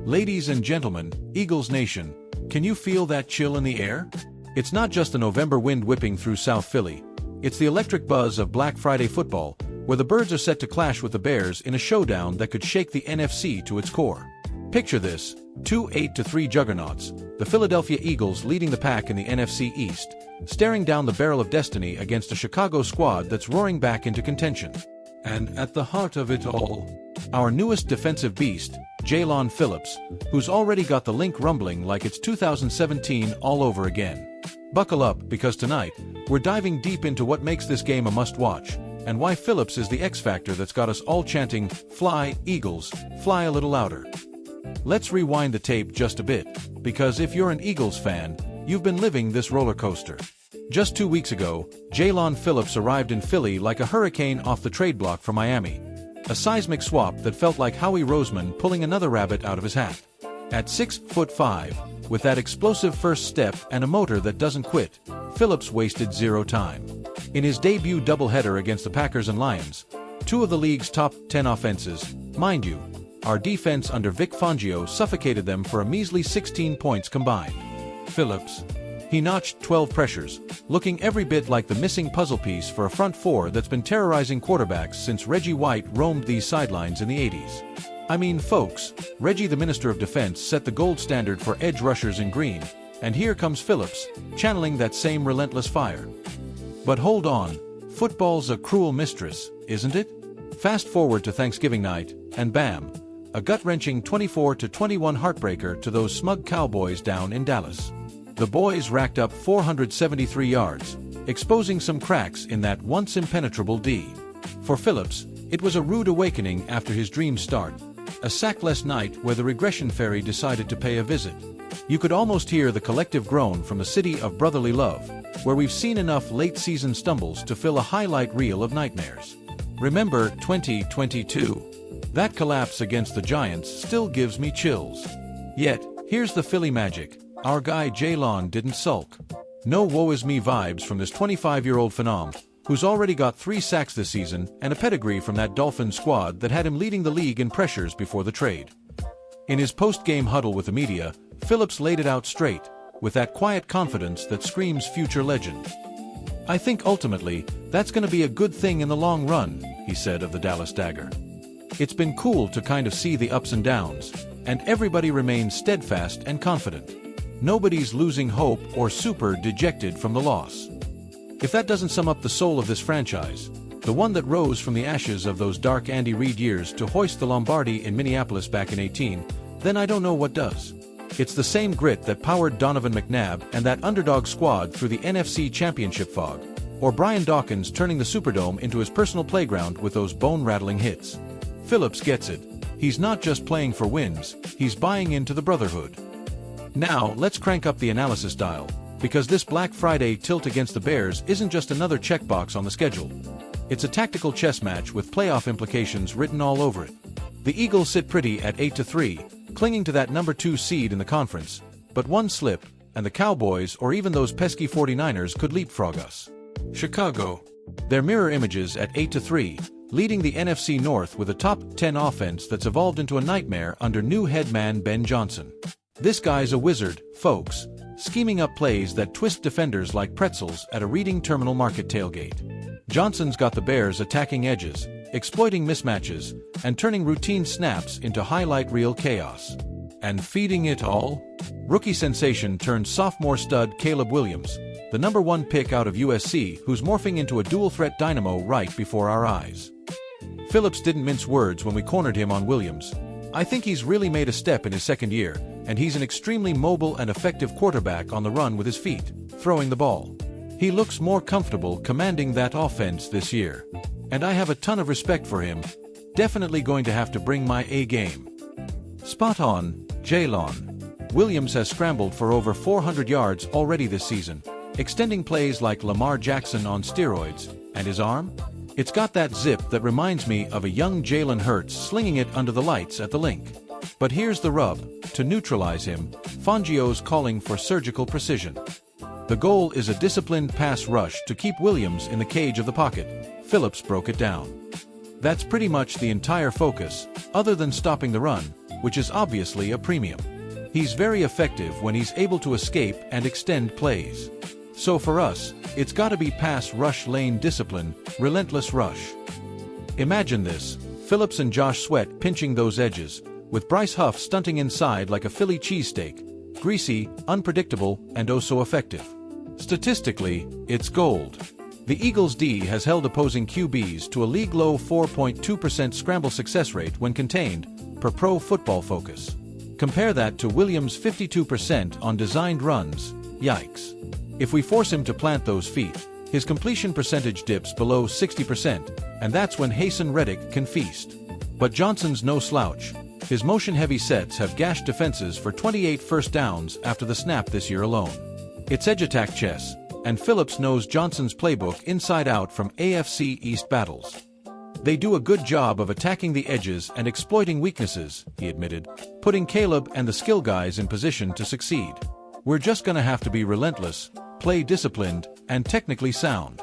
Ladies and gentlemen, Eagles Nation, can you feel that chill in the air? It's not just the November wind whipping through South Philly. It's the electric buzz of Black Friday football, where the Birds are set to clash with the Bears in a showdown that could shake the NFC to its core. Picture this, two 8-3 juggernauts, the Philadelphia Eagles leading the pack in the NFC East, staring down the barrel of destiny against a Chicago squad that's roaring back into contention. And at the heart of it all, our newest defensive beast, Jaylon Phillips, who's already got the link rumbling like it's 2017 all over again. Buckle up, because tonight, we're diving deep into what makes this game a must-watch, and why Phillips is the X-factor that's got us all chanting, "Fly, Eagles, fly a little louder." Let's rewind the tape just a bit, because if you're an Eagles fan, you've been living this roller coaster. Just 2 weeks ago, Jaylon Phillips arrived in Philly like a hurricane off the trade block from Miami. A seismic swap that felt like Howie Roseman pulling another rabbit out of his hat. At 6'5", with that explosive first step and a motor that doesn't quit, Phillips wasted zero time. In his debut doubleheader against the Packers and Lions, two of the league's top 10 offenses, mind you, our defense under Vic Fangio suffocated them for a measly 16 points combined. Phillips, he notched 12 pressures, looking every bit like the missing puzzle piece for a front four that's been terrorizing quarterbacks since Reggie White roamed these sidelines in the 80s. I mean, folks, Reggie the Minister of Defense set the gold standard for edge rushers in green, and here comes Phillips, channeling that same relentless fire. But hold on, football's a cruel mistress, isn't it? Fast forward to Thanksgiving night, and bam, a gut-wrenching 24-21 heartbreaker to those smug Cowboys down in Dallas. The boys racked up 473 yards, exposing some cracks in that once impenetrable D. For Phillips, it was a rude awakening after his dream start, a sackless night where the regression fairy decided to pay a visit. You could almost hear the collective groan from the city of brotherly love, where we've seen enough late-season stumbles to fill a highlight reel of nightmares. Remember 2022? That collapse against the Giants still gives me chills. Yet, here's the Philly magic. Our guy Jaylon didn't sulk. No woe-is-me vibes from this 25-year-old phenom, who's already got 3 sacks this season and a pedigree from that Dolphins squad that had him leading the league in pressures before the trade. In his post-game huddle with the media, Phillips laid it out straight, with that quiet confidence that screams future legend. "I think ultimately, that's going to be a good thing in the long run," he said of the Dallas Dagger. "It's been cool to kind of see the ups and downs, and everybody remains steadfast and confident. Nobody's losing hope or super dejected from the loss." If that doesn't sum up the soul of this franchise, the one that rose from the ashes of those dark Andy Reid years to hoist the Lombardi in Minneapolis back in 18, then I don't know what does. It's the same grit that powered Donovan McNabb and that underdog squad through the NFC Championship fog, or Brian Dawkins turning the Superdome into his personal playground with those bone-rattling hits. Phillips gets it. He's not just playing for wins, he's buying into the brotherhood. Now, let's crank up the analysis dial, because this Black Friday tilt against the Bears isn't just another checkbox on the schedule. It's a tactical chess match with playoff implications written all over it. The Eagles sit pretty at 8-3, clinging to that number 2 seed in the conference, but one slip, and the Cowboys or even those pesky 49ers could leapfrog us. Chicago, their mirror images at 8-3, leading the NFC North with a top 10 offense that's evolved into a nightmare under new head man Ben Johnson. This guy's a wizard, folks, scheming up plays that twist defenders like pretzels at a Reading Terminal Market tailgate. Johnson's got the Bears attacking edges, exploiting mismatches, and turning routine snaps into highlight reel chaos. And feeding it all? Rookie sensation turned sophomore stud Caleb Williams, the number 1 pick out of USC, who's morphing into a dual-threat dynamo right before our eyes. Phillips didn't mince words when we cornered him on Williams. "I think he's really made a step in his second year, and he's an extremely mobile and effective quarterback on the run with his feet, throwing the ball. He looks more comfortable commanding that offense this year. And I have a ton of respect for him. Definitely going to have to bring my A game." Spot on, Jaylon. Williams has scrambled for over 400 yards already this season, extending plays like Lamar Jackson on steroids, and his arm? It's got that zip that reminds me of a young Jalen Hurts slinging it under the lights at the Link. But here's the rub: to neutralize him, Fangio's calling for surgical precision. The goal is a disciplined pass rush to keep Williams in the cage of the pocket. Phillips broke it down. That's pretty much the entire focus. Other than stopping the run, which is obviously a premium. He's very effective when he's able to escape and extend plays. So for us, it's gotta be pass rush lane discipline, relentless rush. Imagine this, Phillips and Josh Sweat pinching those edges, with Bryce Huff stunting inside like a Philly cheesesteak, greasy, unpredictable, and oh so effective. Statistically, it's gold. The Eagles' D has held opposing QBs to a league-low 4.2% scramble success rate when contained, per Pro Football Focus. Compare that to Williams' 52% on designed runs, yikes. If we force him to plant those feet, his completion percentage dips below 60%, and that's when Hasan Reddick can feast. But Johnson's no slouch. His motion-heavy sets have gashed defenses for 28 first downs after the snap this year alone. It's edge attack chess, and Phillips knows Johnson's playbook inside out from AFC East battles. They do a good job of attacking the edges and exploiting weaknesses, he admitted, putting Caleb and the skill guys in position to succeed. We're just gonna have to be relentless, play disciplined, and technically sound.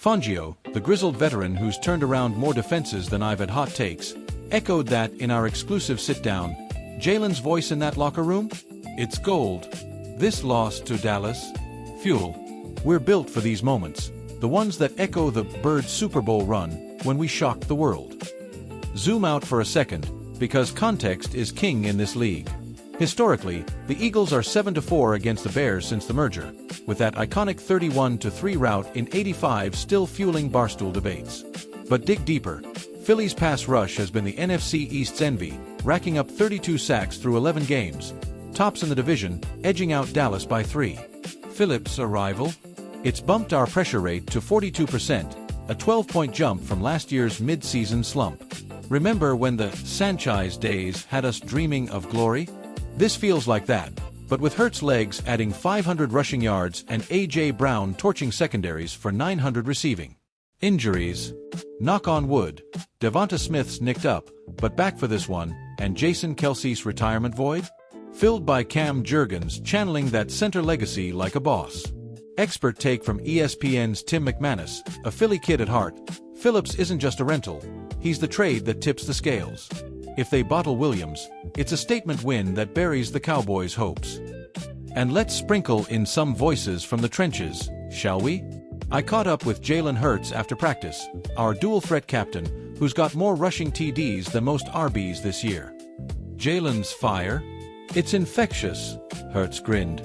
Fangio, the grizzled veteran who's turned around more defenses than I've had hot takes, echoed that in our exclusive sit-down. Jalen's voice in that locker room? It's gold. This loss to Dallas? Fuel. We're built for these moments, the ones that echo the Birds Super Bowl run when we shocked the world. Zoom out for a second, because context is king in this league. Historically, the Eagles are 7-4 against the Bears since the merger, with that iconic 31-3 rout in '85 still fueling barstool debates. But dig deeper. Philly's pass rush has been the NFC East's envy, racking up 32 sacks through 11 games, tops in the division, edging out Dallas by 3. Phillips a rival? It's bumped our pressure rate to 42%, a 12-point jump from last year's mid-season slump. Remember when the Sanchez days had us dreaming of glory? This feels like that, but with Hurts' legs adding 500 rushing yards and A.J. Brown torching secondaries for 900 receiving. Injuries. Knock on wood. Devonta Smith's nicked up, but back for this one, and Jason Kelce's retirement void? Filled by Cam Jurgens channeling that center legacy like a boss. Expert take from ESPN's Tim McManus, a Philly kid at heart. Phillips isn't just a rental, he's the trade that tips the scales. If they bottle Williams, it's a statement win that buries the Cowboys' hopes. And let's sprinkle in some voices from the trenches, shall we? I caught up with Jalen Hurts after practice, our dual-threat captain, who's got more rushing TDs than most RBs this year. Jalen's fire? It's infectious, Hurts grinned.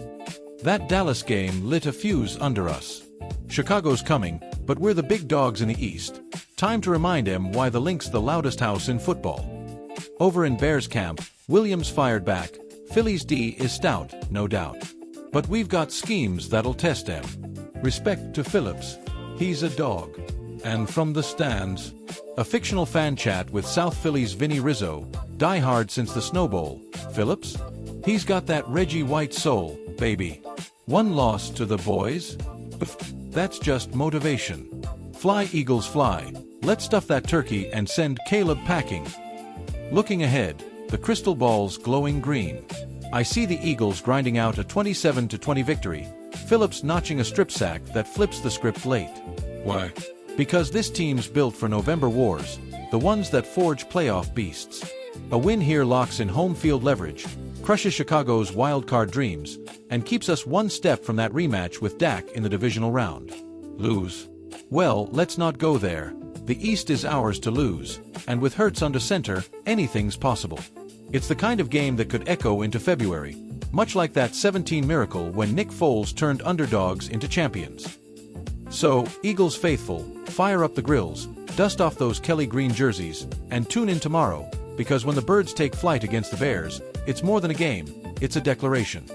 That Dallas game lit a fuse under us. Chicago's coming, but we're the big dogs in the East. Time to remind him why the Link's the loudest house in football. Over in Bears camp, Williams fired back. Philly's D is stout, no doubt. But we've got schemes that'll test him. Respect to Phillips. He's a dog. And from the stands, a fictional fan chat with South Philly's Vinny Rizzo, diehard since the Snow Bowl. Phillips? He's got that Reggie White soul, baby. One loss to the boys? That's just motivation. Fly Eagles fly. Let's stuff that turkey and send Caleb packing. Looking ahead, the crystal ball's glowing green. I see the Eagles grinding out a 27-20 victory, Phillips notching a strip sack that flips the script late. Why? Because this team's built for November wars, the ones that forge playoff beasts. A win here locks in home field leverage, crushes Chicago's wildcard dreams, and keeps us one step from that rematch with Dak in the divisional round. Lose? Well, let's not go there. The East is ours to lose, and with Hurts under center, anything's possible. It's the kind of game that could echo into February, much like that 17 miracle when Nick Foles turned underdogs into champions. So, Eagles faithful, fire up the grills, dust off those Kelly green jerseys, and tune in tomorrow, because when the Birds take flight against the Bears, it's more than a game, it's a declaration.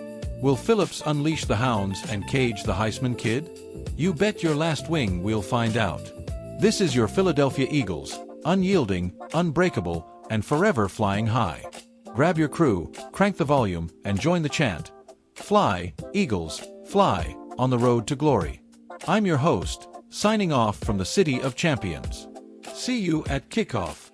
Will Phillips unleash the hounds and cage the Heisman Kid? You bet your last wing we'll find out. This is your Philadelphia Eagles, unyielding, unbreakable, and forever flying high. Grab your crew, crank the volume, and join the chant. Fly, Eagles, fly, on the road to glory. I'm your host, signing off from the City of Champions. See you at kickoff.